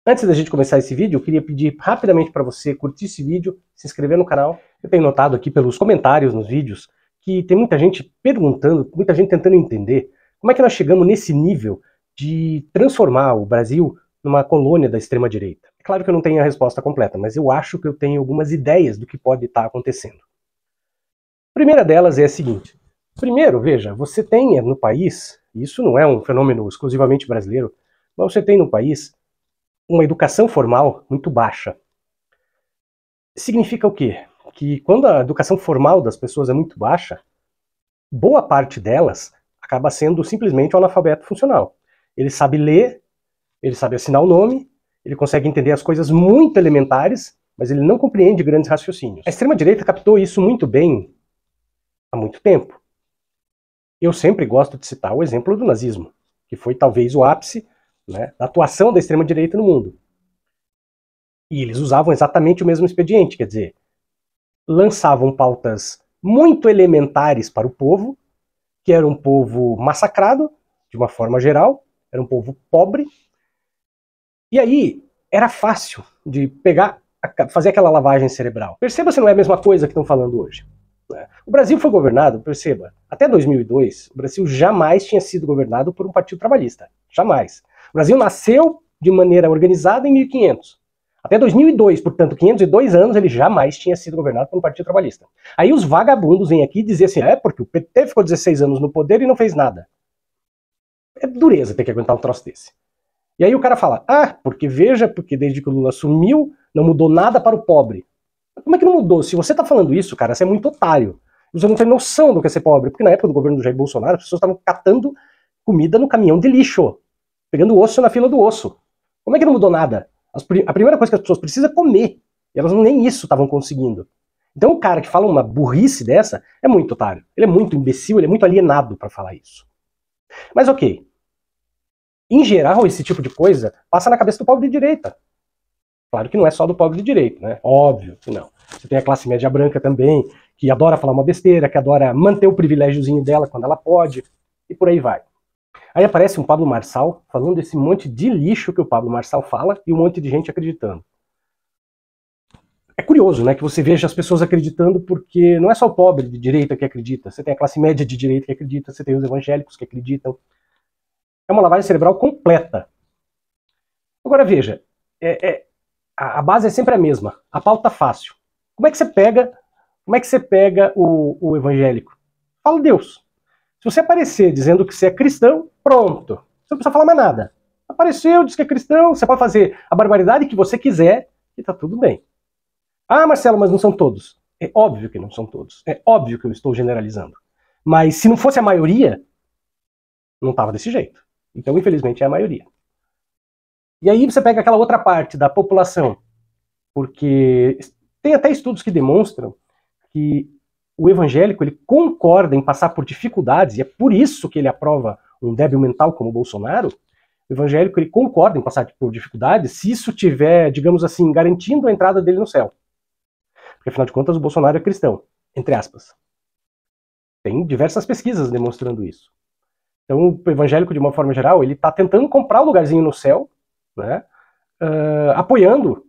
Antes da gente começar esse vídeo, eu queria pedir rapidamente para você curtir esse vídeo, se inscrever no canal. Eu tenho notado aqui pelos comentários nos vídeos que tem muita gente perguntando, muita gente tentando entender como é que nós chegamos nesse nível de transformar o Brasil numa colônia da extrema-direita. É claro que eu não tenho a resposta completa, mas eu acho que eu tenho algumas ideias do que pode estar acontecendo. A primeira delas é a seguinte. Primeiro, veja, você tem no país, isso não é um fenômeno exclusivamente brasileiro, mas você tem no país uma educação formal muito baixa. Significa o quê? Que quando a educação formal das pessoas é muito baixa, boa parte delas acaba sendo simplesmente um analfabeto funcional. Ele sabe ler, ele sabe assinar o nome, ele consegue entender as coisas muito elementares, mas ele não compreende grandes raciocínios. A extrema-direita captou isso muito bem há muito tempo. Eu sempre gosto de citar o exemplo do nazismo, que foi talvez o ápice, né, da atuação da extrema-direita no mundo. E eles usavam exatamente o mesmo expediente, quer dizer, lançavam pautas muito elementares para o povo, que era um povo massacrado, de uma forma geral, era um povo pobre, e aí era fácil de pegar, fazer aquela lavagem cerebral. Perceba se não é a mesma coisa que estão falando hoje. O Brasil foi governado, perceba, até 2002, o Brasil jamais tinha sido governado por um partido trabalhista. Jamais. O Brasil nasceu de maneira organizada em 1500. Até 2002, portanto, 502 anos, ele jamais tinha sido governado por um partido trabalhista. Aí os vagabundos vêm aqui dizer assim, porque o PT ficou 16 anos no poder e não fez nada. É dureza ter que aguentar um troço desse. E aí o cara fala, porque veja, porque desde que o Lula assumiu, não mudou nada para o pobre. Como é que não mudou? Se você tá falando isso, cara, você é muito otário. Você não tem noção do que é ser pobre. Porque na época do governo do Jair Bolsonaro, as pessoas estavam catando comida no caminhão de lixo. Pegando osso na fila do osso. Como é que não mudou nada? A primeira coisa que as pessoas precisam é comer. E elas nem isso estavam conseguindo. Então o cara que fala uma burrice dessa é muito otário. Ele é muito imbecil, ele é muito alienado para falar isso. Mas ok. Em geral, esse tipo de coisa passa na cabeça do pobre de direita. Claro que não é só do pobre de direita, né? Óbvio que não. Você tem a classe média branca também, que adora falar uma besteira, que adora manter o privilégiozinho dela quando ela pode, e por aí vai. Aí aparece um Pablo Marçal falando esse monte de lixo que o Pablo Marçal fala e um monte de gente acreditando. É curioso, né, que você veja as pessoas acreditando porque não é só o pobre de direita que acredita, você tem a classe média de direita que acredita, você tem os evangélicos que acreditam. É uma lavagem cerebral completa. Agora veja, a base é sempre a mesma, a pauta fácil. Como é que você pega o evangélico? Fala Deus. Se você aparecer dizendo que você é cristão, pronto. Você não precisa falar mais nada. Apareceu, diz que é cristão, você pode fazer a barbaridade que você quiser e tá tudo bem. Marcelo, mas não são todos. É óbvio que não são todos. É óbvio que eu estou generalizando. Mas se não fosse a maioria, não tava desse jeito. Então, infelizmente, é a maioria. E aí você pega aquela outra parte da população, porque tem até estudos que demonstram que o evangélico ele concorda em passar por dificuldades, e é por isso que ele aprova um débil mental como o Bolsonaro. O evangélico ele concorda em passar por dificuldades se isso tiver, digamos assim, garantindo a entrada dele no céu. Porque afinal de contas o Bolsonaro é cristão, entre aspas. Tem diversas pesquisas demonstrando isso. Então o evangélico, de uma forma geral, ele está tentando comprar um lugarzinho no céu, né, apoiando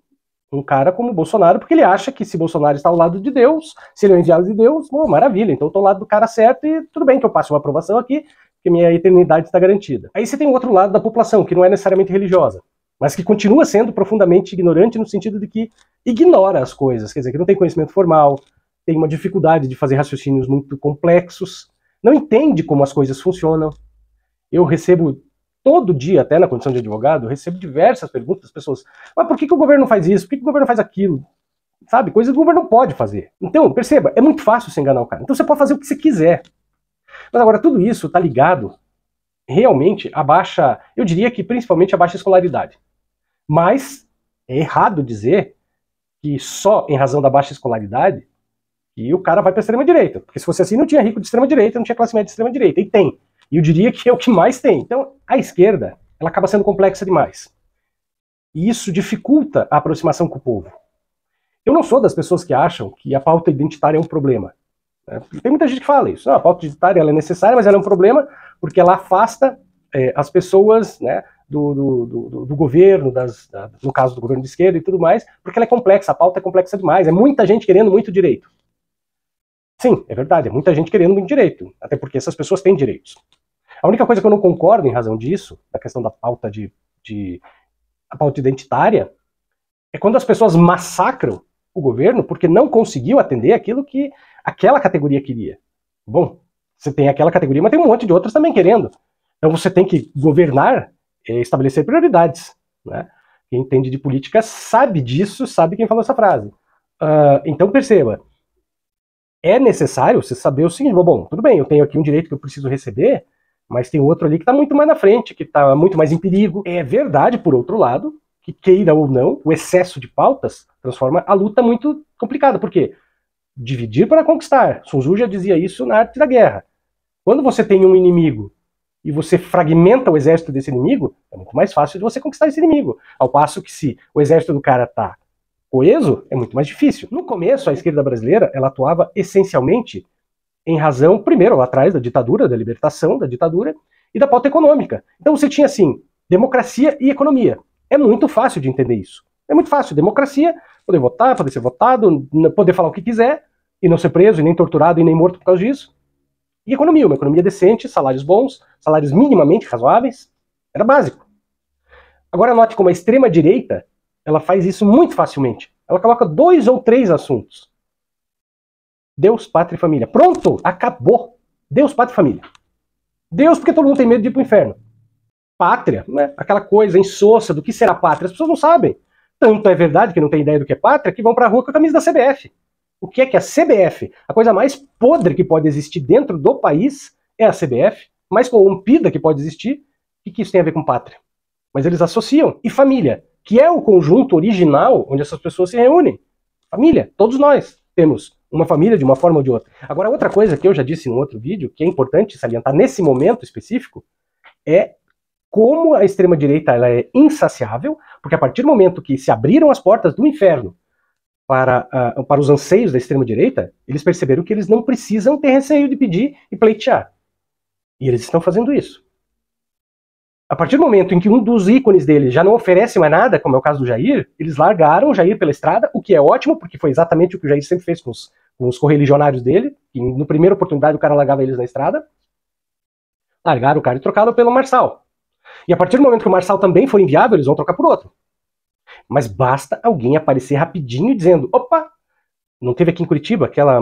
um cara como o Bolsonaro, porque ele acha que se Bolsonaro está ao lado de Deus, se ele é o enviado de Deus, maravilha, então eu estou ao lado do cara certo e tudo bem que eu passe uma aprovação aqui, que minha eternidade está garantida. Aí você tem o outro lado da população, que não é necessariamente religiosa, mas que continua sendo profundamente ignorante no sentido de que ignora as coisas, quer dizer, que não tem conhecimento formal, tem uma dificuldade de fazer raciocínios muito complexos, não entende como as coisas funcionam. Eu recebo todo dia, até na condição de advogado, eu recebo diversas perguntas das pessoas. Mas por que o governo não faz isso? Por que o governo não faz aquilo? Sabe? Coisas que o governo não pode fazer. Então, perceba, é muito fácil você enganar o cara. Então você pode fazer o que você quiser. Mas agora, tudo isso está ligado realmente a baixa, eu diria que principalmente a baixa escolaridade. Mas é errado dizer que só em razão da baixa escolaridade que o cara vai para a extrema-direita. Porque se fosse assim, não tinha rico de extrema-direita, não tinha classe média de extrema-direita. E tem. E eu diria que é o que mais tem. Então, a esquerda, ela acaba sendo complexa demais. E isso dificulta a aproximação com o povo. Eu não sou das pessoas que acham que a pauta identitária é um problema. Tem muita gente que fala isso. Não, a pauta identitária ela é necessária, mas ela é um problema porque ela afasta as pessoas, né, do governo, no caso do governo de esquerda e tudo mais, porque ela é complexa, a pauta é complexa demais, é muita gente querendo muito direito. Sim, é verdade, é muita gente querendo muito direito, até porque essas pessoas têm direitos. A única coisa que eu não concordo em razão disso, da questão da pauta a pauta identitária, é quando as pessoas massacram o governo porque não conseguiu atender aquilo que aquela categoria queria. Bom, você tem aquela categoria, mas tem um monte de outras também querendo. Então você tem que governar, estabelecer prioridades. Né? Quem entende de política sabe disso, sabe quem falou essa frase. Então perceba, é necessário você saber o seguinte, bom, tudo bem, eu tenho aqui um direito que eu preciso receber, mas tem outro ali que está muito mais na frente, que está muito mais em perigo. É verdade, por outro lado, que queira ou não, o excesso de pautas transforma a luta muito complicada. Por quê? Dividir para conquistar. Sun Tzu já dizia isso na Arte da Guerra. Quando você tem um inimigo e você fragmenta o exército desse inimigo, é muito mais fácil de você conquistar esse inimigo. Ao passo que se o exército do cara está coeso, é muito mais difícil. No começo, a esquerda brasileira ela atuava essencialmente em razão, primeiro, lá atrás da ditadura, da libertação da ditadura e da pauta econômica. Então você tinha, assim, democracia e economia. É muito fácil de entender isso. É muito fácil. Democracia, poder votar, poder ser votado, poder falar o que quiser, e não ser preso, e nem torturado, e nem morto por causa disso. E economia, uma economia decente, salários bons, salários minimamente razoáveis. Era básico. Agora note como a extrema-direita, ela faz isso muito facilmente. Ela coloca 2 ou 3 assuntos. Deus, pátria e família. Pronto, acabou. Deus, pátria e família. Deus, porque todo mundo tem medo de ir pro inferno. Pátria, né? Aquela coisa insossa do que será pátria. As pessoas não sabem. Tanto é verdade que não tem ideia do que é pátria, que vão pra rua com a camisa da CBF. O que é a CBF? A coisa mais podre que pode existir dentro do país é a CBF, mais corrompida que pode existir. O que isso tem a ver com pátria? Mas eles associam. E família, que é o conjunto original onde essas pessoas se reúnem. Família, todos nós temos uma família de uma forma ou de outra. Agora, outra coisa que eu já disse em um outro vídeo, que é importante salientar nesse momento específico, é como a extrema-direita ela é insaciável, porque a partir do momento que se abriram as portas do inferno para os anseios da extrema-direita, eles perceberam que eles não precisam ter receio de pedir e pleitear. E eles estão fazendo isso. A partir do momento em que um dos ícones deles já não oferece mais nada, como é o caso do Jair, eles largaram o Jair pela estrada, o que é ótimo, porque foi exatamente o que o Jair sempre fez com os correligionários dele, e na primeira oportunidade o cara largava eles na estrada. Largaram o cara e trocaram pelo Marçal. E a partir do momento que o Marçal também for inviável, eles vão trocar por outro. Mas basta alguém aparecer rapidinho dizendo, opa, não teve aqui em Curitiba aquela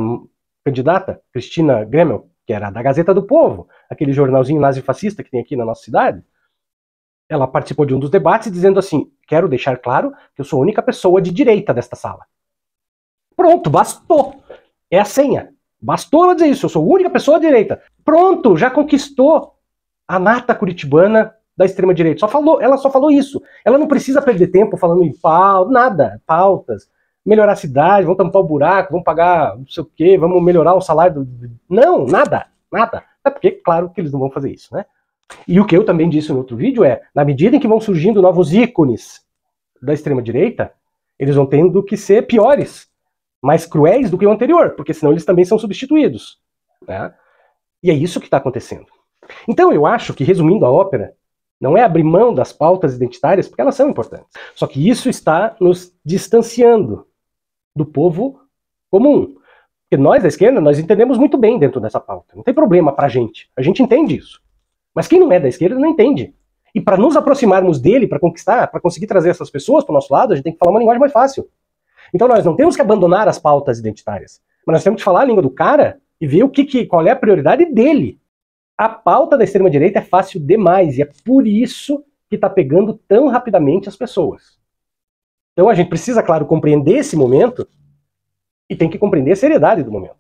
candidata, Cristina Gremel, que era da Gazeta do Povo, aquele jornalzinho nazifascista que tem aqui na nossa cidade. Ela participou de um dos debates dizendo assim, quero deixar claro que eu sou a única pessoa de direita desta sala. Pronto, bastou. É a senha. Bastou ela dizer isso, eu sou a única pessoa de direita. Pronto, já conquistou a nata curitibana da extrema-direita. Ela só falou isso. Ela não precisa perder tempo falando em pautas, melhorar a cidade, vamos tampar o buraco, vamos pagar não sei o quê, vamos melhorar o salário. Não, nada. É porque, claro, que eles não vão fazer isso, né? E o que eu também disse no outro vídeo é, na medida em que vão surgindo novos ícones da extrema-direita, eles vão tendo que ser piores, mais cruéis do que o anterior, porque senão eles também são substituídos. Né? E é isso que está acontecendo. Então eu acho que, resumindo a ópera, não é abrir mão das pautas identitárias, porque elas são importantes. Só que isso está nos distanciando do povo comum. Porque nós da esquerda, nós entendemos muito bem dentro dessa pauta. Não tem problema pra gente. A gente entende isso. Mas quem não é da esquerda não entende. E para nos aproximarmos dele, para conquistar, para conseguir trazer essas pessoas para o nosso lado, a gente tem que falar uma linguagem mais fácil. Então nós não temos que abandonar as pautas identitárias, mas nós temos que falar a língua do cara e ver qual é a prioridade dele. A pauta da extrema-direita é fácil demais e é por isso que está pegando tão rapidamente as pessoas. Então a gente precisa, claro, compreender esse momento e tem que compreender a seriedade do momento.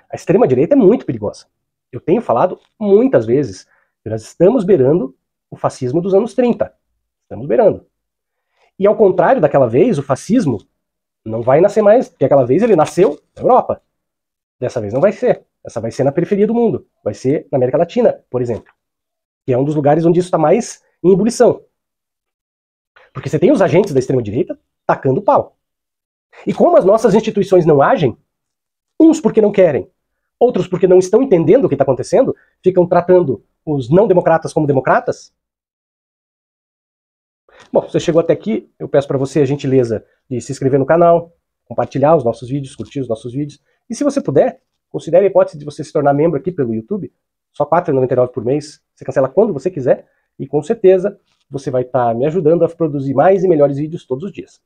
A extrema-direita é muito perigosa. Eu tenho falado muitas vezes. Nós estamos beirando o fascismo dos anos 30. Estamos beirando. E ao contrário daquela vez, o fascismo não vai nascer mais, porque aquela vez ele nasceu na Europa. Dessa vez não vai ser. Essa vai ser na periferia do mundo. Vai ser na América Latina, por exemplo. Que é um dos lugares onde isso está mais em ebulição. Porque você tem os agentes da extrema-direita tacando pau. E como as nossas instituições não agem, uns porque não querem, outros porque não estão entendendo o que está acontecendo, ficam tratando os não democratas como democratas, Bom, se você chegou até aqui, eu peço para você a gentileza de se inscrever no canal, compartilhar os nossos vídeos, curtir os nossos vídeos. E se você puder, considere a hipótese de você se tornar membro aqui pelo YouTube. Só R$ 4,99 por mês. Você cancela quando você quiser. E com certeza você vai estar me ajudando a produzir mais e melhores vídeos todos os dias.